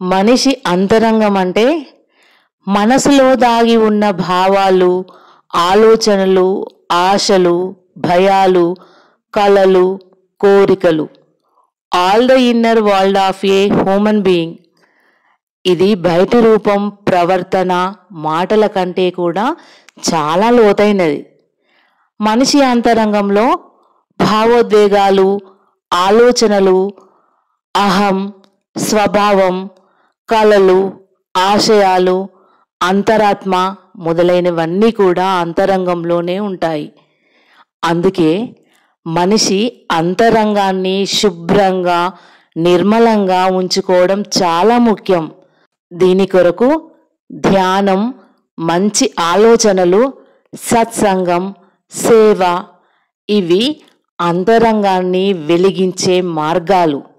మనిషి అంతరంగం అంటే మనసులో దాగి ఉన్న భావాలు, ఆలోచనలు, ఆశలు, భయాలు, కలలు, కోరికలు. All the inner world of a human being. ఇది బయటి రూపం, ప్రవర్తన, మాటల కంటే కూడా చాలా లోతైనది. మనిషి అంతరంగంలో భావోద్వేగాలు, ఆలోచనలు, అహం, స్వభావం, కలలు, ఆశయాలు, అంతరాత్మ మొదలైనవన్నీ కూడా అంతరంగంలోనే ఉంటాయి. అందుకే మనిషి అంతరంగాన్ని శుభ్రంగా, నిర్మలంగా ఉంచుకోవడం చాలా ముఖ్యం. దీని కొరకు ధ్యానం, మంచి ఆలోచనలు, సత్సంగం, సేవ ఇవి అంతరంగాన్ని వెలిగించే మార్గాలు.